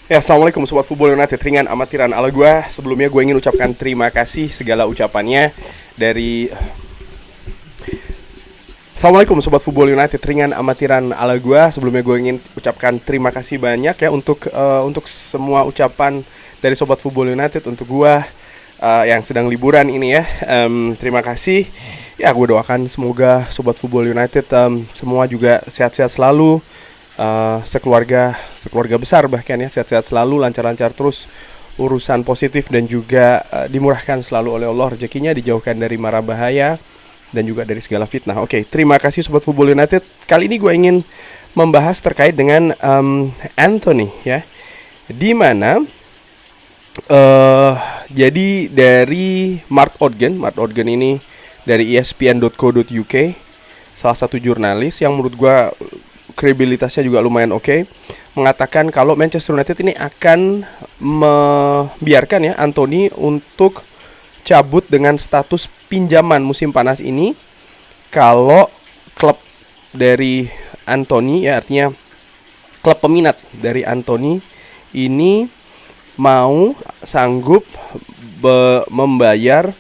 Ya, assalamualaikum Sobat Football United, ringan amatiran ala gue. Sebelumnya gue ingin ucapkan terima kasih segala ucapannya dari Assalamualaikum Sobat Football United, ringan amatiran ala gue. Sebelumnya gue ingin ucapkan terima kasih banyak ya untuk semua ucapan dari Sobat Football United untuk gue yang sedang liburan ini ya. Terima kasih. Ya, gue doakan semoga Sobat Football United semua juga sehat-sehat selalu. Sekeluarga besar bahkan ya, sehat-sehat selalu, lancar-lancar terus urusan positif, dan juga dimurahkan selalu oleh Allah rezekinya, dijauhkan dari mara bahaya dan juga dari segala fitnah. Oke, terima kasih Sobat Football United. Kali ini gue ingin membahas terkait dengan Anthony ya, di mana jadi dari Mark Odgen ini dari ESPN.co.uk, salah satu jurnalis yang menurut gue kredibilitasnya juga lumayan oke, mengatakan kalau Manchester United ini akan membiarkan ya Anthony untuk cabut dengan status pinjaman musim panas ini kalau klub dari Anthony ya, artinya klub peminat dari Anthony ini mau sanggup membayar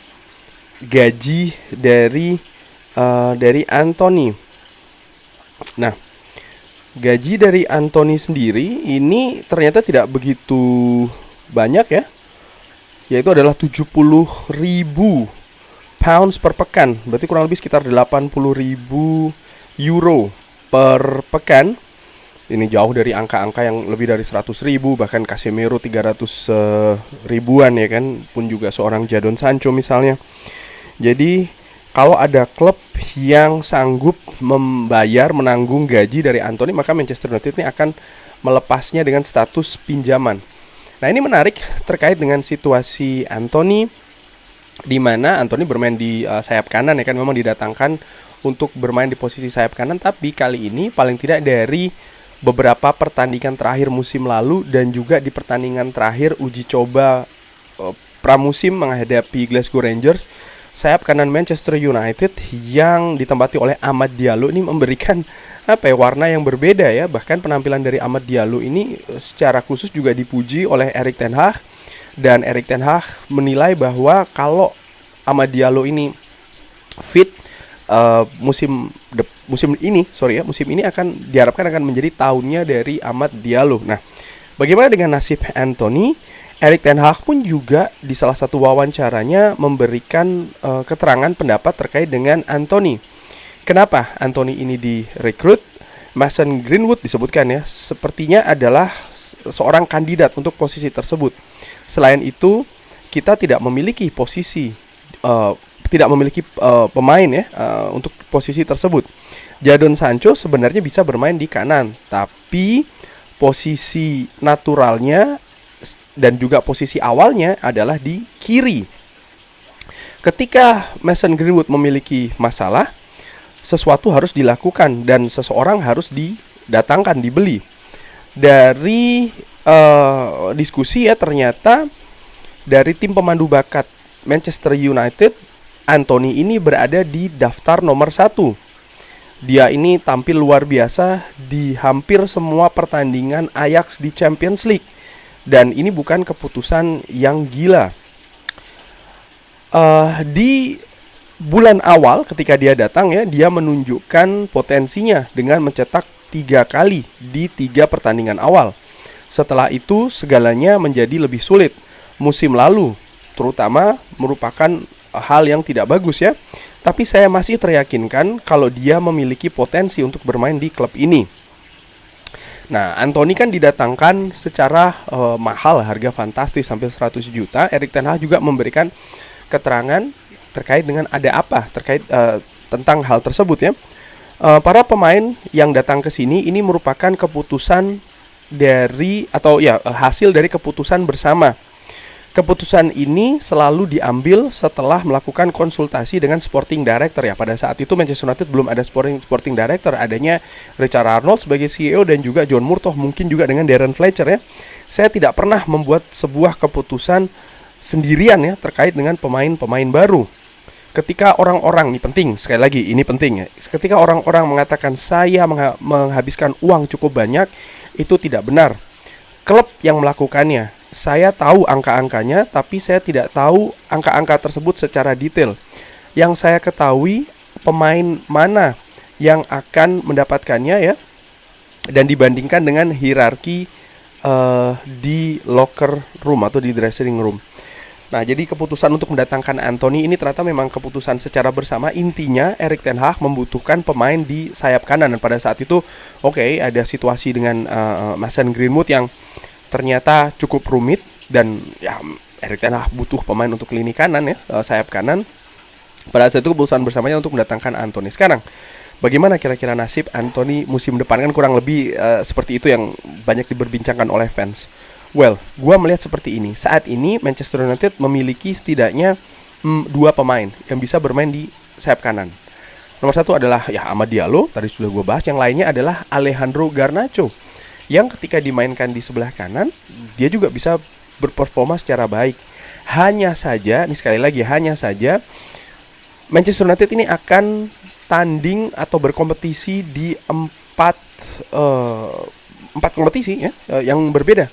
gaji dari Anthony. Nah, gaji dari Anthony sendiri ini ternyata tidak begitu banyak ya, yaitu adalah 70.000 pounds per pekan. Berarti kurang lebih sekitar 80.000 euro per pekan. Ini jauh dari angka-angka yang lebih dari 100.000, bahkan Casemiro 300 ribuan ya kan, pun juga seorang Jadon Sancho misalnya. Jadi kalau ada klub yang sanggup menanggung gaji dari Anthony, maka Manchester United ini akan melepasnya dengan status pinjaman. Nah, ini menarik terkait dengan situasi Anthony, di mana Anthony bermain di sayap kanan ya kan, memang didatangkan untuk bermain di posisi sayap kanan, tapi kali ini paling tidak dari beberapa pertandingan terakhir musim lalu dan juga di pertandingan terakhir uji coba pramusim menghadapi Glasgow Rangers, sayap kanan Manchester United yang ditempati oleh Amad Diallo ini memberikan warna yang berbeda ya. Bahkan penampilan dari Amad Diallo ini secara khusus juga dipuji oleh Erik ten Hag, dan Erik ten Hag menilai bahwa kalau Amad Diallo ini fit musim ini akan diharapkan akan menjadi tahunnya dari Amad Diallo. Nah, bagaimana dengan nasib Anthony? Erik ten Hag pun juga di salah satu wawancaranya memberikan keterangan pendapat terkait dengan Anthony. Kenapa Anthony ini direkrut? Mason Greenwood disebutkan ya, sepertinya adalah seorang kandidat untuk posisi tersebut. Selain itu, kita tidak memiliki pemain ya untuk posisi tersebut. Jadon Sancho sebenarnya bisa bermain di kanan, tapi posisi naturalnya dan juga posisi awalnya adalah di kiri. Ketika Mason Greenwood memiliki masalah, sesuatu harus dilakukan dan seseorang harus didatangkan, dibeli. Dari diskusi ya, ternyata dari tim pemandu bakat Manchester United, Anthony ini berada di daftar nomor 1. Dia ini tampil luar biasa di hampir semua pertandingan Ajax di Champions League. Dan ini bukan keputusan yang gila. Di bulan awal ketika dia datang ya, dia menunjukkan potensinya dengan mencetak 3 kali di 3 pertandingan awal. Setelah itu segalanya menjadi lebih sulit. Musim lalu terutama merupakan hal yang tidak bagus ya. Tapi saya masih teryakinkan kalau dia memiliki potensi untuk bermain di klub ini. Nah, Anthony kan didatangkan secara mahal, harga fantastis sampai 100 juta. Erik ten Hag juga memberikan keterangan terkait dengan ada apa terkait tentang hal tersebut ya. Para pemain yang datang ke sini ini merupakan keputusan hasil dari keputusan bersama. Keputusan ini selalu diambil setelah melakukan konsultasi dengan sporting director ya. Pada saat itu Manchester United belum ada sporting director, adanya Richard Arnold sebagai CEO dan juga John Murtough, mungkin juga dengan Darren Fletcher ya. Saya tidak pernah membuat sebuah keputusan sendirian ya terkait dengan pemain-pemain baru. Ketika orang-orang, ini penting, sekali lagi ini penting ya, ketika orang-orang mengatakan saya menghabiskan uang cukup banyak, itu tidak benar. klub yang melakukannya. Saya tahu angka-angkanya, tapi saya tidak tahu angka-angka tersebut secara detail. Yang saya ketahui pemain mana yang akan mendapatkannya ya, dan dibandingkan dengan hierarki di locker room atau di dressing room. Nah, jadi keputusan untuk mendatangkan Anthony ini ternyata memang keputusan secara bersama. Intinya Erik ten Hag membutuhkan pemain di sayap kanan, dan pada saat itu ada situasi dengan Mason Greenwood yang ternyata cukup rumit, dan ya Erik ten Hag butuh pemain untuk lini kanan ya, sayap kanan. Pada saat itu keputusan bersamanya untuk mendatangkan Anthony. Sekarang bagaimana kira-kira nasib Anthony musim depan? Kan kurang lebih seperti itu yang banyak diperbincangkan oleh fans. Well, gua melihat seperti ini. Saat ini Manchester United memiliki setidaknya 2 pemain yang bisa bermain di sayap kanan. Nomor 1 adalah ya Amad Diallo, tadi sudah gua bahas. Yang lainnya adalah Alejandro Garnacho, yang ketika dimainkan di sebelah kanan, dia juga bisa berperforma secara baik. Hanya saja, ini sekali lagi, hanya saja Manchester United ini akan tanding atau berkompetisi di 4 kompetisi ya, yang berbeda.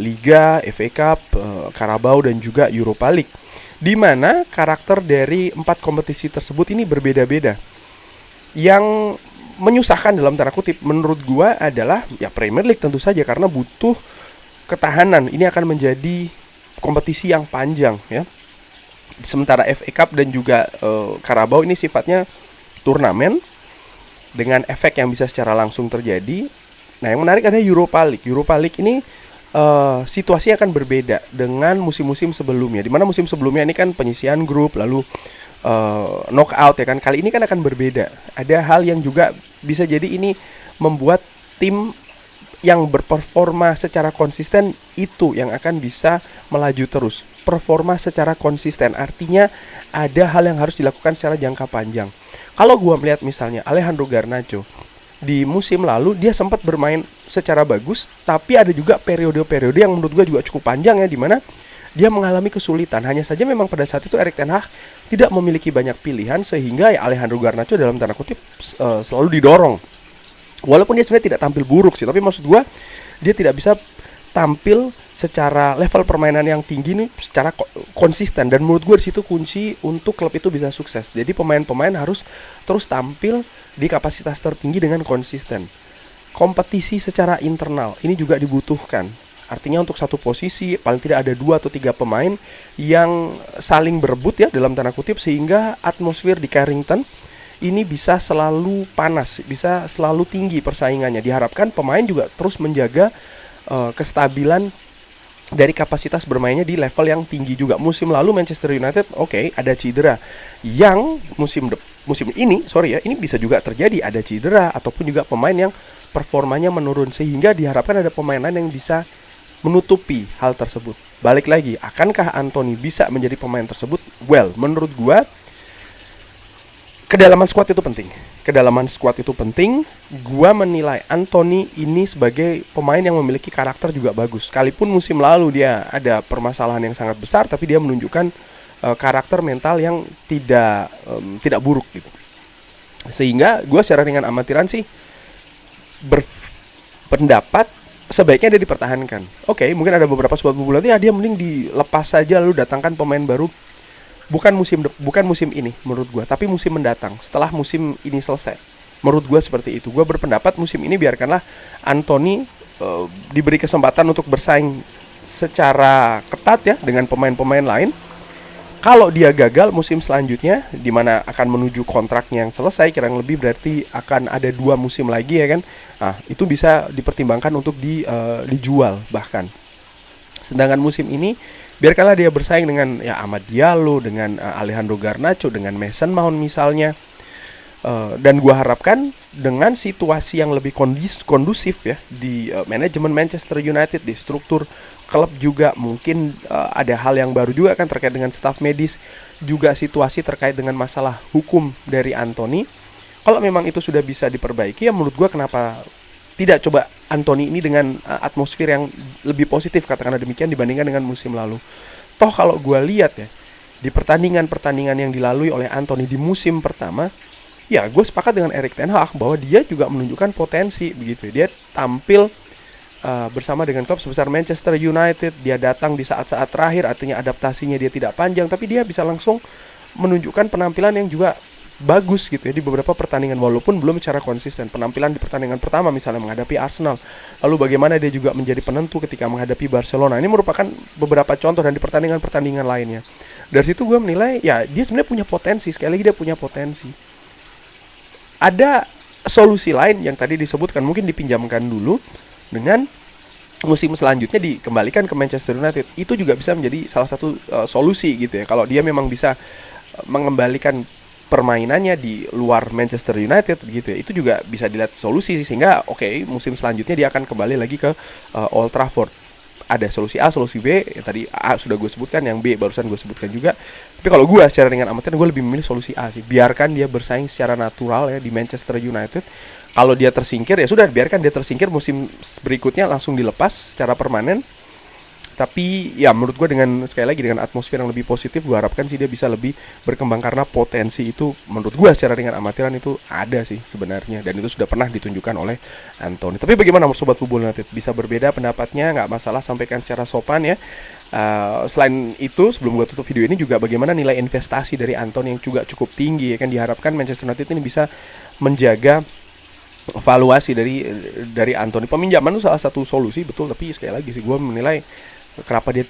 Liga, FA Cup, Carabao dan juga Europa League. Di mana karakter dari 4 kompetisi tersebut ini berbeda-beda. Yang menyusahkan dalam tanda kutip menurut gua adalah ya Premier League tentu saja, karena butuh ketahanan. Ini akan menjadi kompetisi yang panjang ya. Sementara FA Cup dan juga Carabao ini sifatnya turnamen dengan efek yang bisa secara langsung terjadi. Nah, yang menarik ada Europa League. Europa League ini situasinya akan berbeda dengan musim-musim sebelumnya. Dimana musim sebelumnya ini kan penyisihan grup, lalu knockout ya kan. Kali ini kan akan berbeda. Ada hal yang juga bisa jadi ini membuat tim yang berperforma secara konsisten itu yang akan bisa melaju terus. Performa secara konsisten artinya ada hal yang harus dilakukan secara jangka panjang. Kalau gua melihat misalnya Alejandro Garnacho di musim lalu, dia sempat bermain secara bagus, tapi ada juga periode-periode yang menurut gua juga cukup panjang ya, di mana dia mengalami kesulitan. Hanya saja memang pada saat itu Erik ten Hag tidak memiliki banyak pilihan, sehingga ya Alejandro Garnacho dalam tanda kutip selalu didorong. Walaupun dia sebenarnya tidak tampil buruk sih, tapi maksud gue dia tidak bisa tampil secara level permainan yang tinggi nih secara konsisten, dan menurut gue di situ kunci untuk klub itu bisa sukses. Jadi pemain-pemain harus terus tampil di kapasitas tertinggi dengan konsisten. Kompetisi secara internal ini juga dibutuhkan. Artinya untuk satu posisi paling tidak ada 2 atau 3 pemain yang saling berebut ya dalam tanda kutip, sehingga atmosfer di Carrington ini bisa selalu panas, bisa selalu tinggi persaingannya. Diharapkan pemain juga terus menjaga kestabilan dari kapasitas bermainnya di level yang tinggi juga. Musim lalu Manchester United ada cedera. Yang musim ini ini bisa juga terjadi, ada cedera ataupun juga pemain yang performanya menurun, sehingga diharapkan ada pemain lain yang bisa menutupi hal tersebut. Balik lagi, akankah Anthony bisa menjadi pemain tersebut? Well, menurut gua kedalaman squad itu penting. Kedalaman squad itu penting. Gua menilai Anthony ini sebagai pemain yang memiliki karakter juga bagus. Sekalipun musim lalu dia ada permasalahan yang sangat besar, tapi dia menunjukkan karakter mental yang tidak buruk gitu. Sehingga gua secara ringan amatiran sih berpendapat sebaiknya dia dipertahankan. Mungkin ada beberapa sebab bulan ya dia mending dilepas saja lalu datangkan pemain baru. Bukan musim ini menurut gue, tapi musim mendatang setelah musim ini selesai. Menurut gue seperti itu. Gue berpendapat musim ini biarkanlah Anthony diberi kesempatan untuk bersaing secara ketat ya dengan pemain-pemain lain. Kalau dia gagal musim selanjutnya, di mana akan menuju kontraknya yang selesai, kurang lebih berarti akan ada 2 musim lagi ya kan. Nah, itu bisa dipertimbangkan untuk dijual bahkan. Sedangkan musim ini biarkanlah dia bersaing dengan ya Amad Diallo, dengan Alejandro Garnacho, dengan Mason Mount misalnya. Dan gua harapkan dengan situasi yang lebih kondusif ya di manajemen Manchester United, di struktur klub juga, mungkin ada hal yang baru juga kan terkait dengan staf medis, juga situasi terkait dengan masalah hukum dari Anthony. Kalau memang itu sudah bisa diperbaiki, ya menurut gua kenapa tidak coba Anthony ini dengan atmosfer yang lebih positif, katakanlah demikian, dibandingkan dengan musim lalu. Toh kalau gue lihat ya, di pertandingan-pertandingan yang dilalui oleh Anthony di musim pertama, ya gue sepakat dengan Erik ten Hag bahwa dia juga menunjukkan potensi begitu. Dia tampil bersama dengan klub sebesar Manchester United. Dia datang di saat-saat terakhir, artinya adaptasinya dia tidak panjang, tapi dia bisa langsung menunjukkan penampilan yang juga bagus gitu ya di beberapa pertandingan, walaupun belum secara konsisten. Penampilan di pertandingan pertama misalnya menghadapi Arsenal, lalu bagaimana dia juga menjadi penentu ketika menghadapi Barcelona. Ini merupakan beberapa contoh, dan di pertandingan-pertandingan lainnya. Dari situ gue menilai ya dia sebenarnya punya potensi. Sekali lagi dia punya potensi. Ada solusi lain yang tadi disebutkan, mungkin dipinjamkan dulu dengan musim selanjutnya dikembalikan ke Manchester United. Itu juga bisa menjadi salah satu solusi gitu ya. Kalau dia memang bisa mengembalikan permainannya di luar Manchester United gitu ya, itu juga bisa dilihat solusi sih, sehingga musim selanjutnya dia akan kembali lagi ke Old Trafford. Ada solusi A, solusi B, ya tadi A sudah gue sebutkan, yang B barusan gue sebutkan juga. Tapi kalau gue secara ringan amatir, gue lebih memilih solusi A sih. Biarkan dia bersaing secara natural ya di Manchester United. Kalau dia tersingkir ya sudah, biarkan dia tersingkir, musim berikutnya langsung dilepas secara permanen. Tapi ya menurut gue dengan sekali lagi dengan atmosfer yang lebih positif, gue harapkan sih dia bisa lebih berkembang, karena potensi itu menurut gue secara ringan amatiran itu ada sih sebenarnya, dan itu sudah pernah ditunjukkan oleh Anthony. Tapi bagaimana Sobat Football United? Bisa berbeda pendapatnya, nggak masalah, sampaikan secara sopan ya. Selain itu, sebelum gue tutup video ini, juga bagaimana nilai investasi dari Anthony yang juga cukup tinggi ya kan. Diharapkan Manchester United ini bisa menjaga valuasi dari Anthony. Peminjaman itu salah satu solusi, betul, tapi sekali lagi sih gue menilai kenapa dia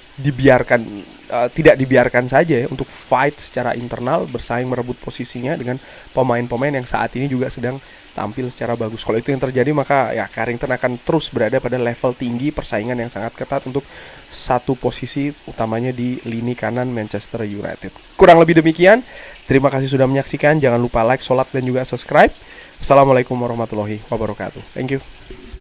tidak dibiarkan saja ya untuk fight secara internal, bersaing merebut posisinya dengan pemain-pemain yang saat ini juga sedang tampil secara bagus. Kalau itu yang terjadi, maka ya Carrington akan terus berada pada level tinggi, persaingan yang sangat ketat untuk satu posisi utamanya di lini kanan Manchester United. Kurang lebih demikian. Terima kasih sudah menyaksikan. Jangan lupa like, sholat, dan juga subscribe. Assalamualaikum warahmatullahi wabarakatuh. Thank you.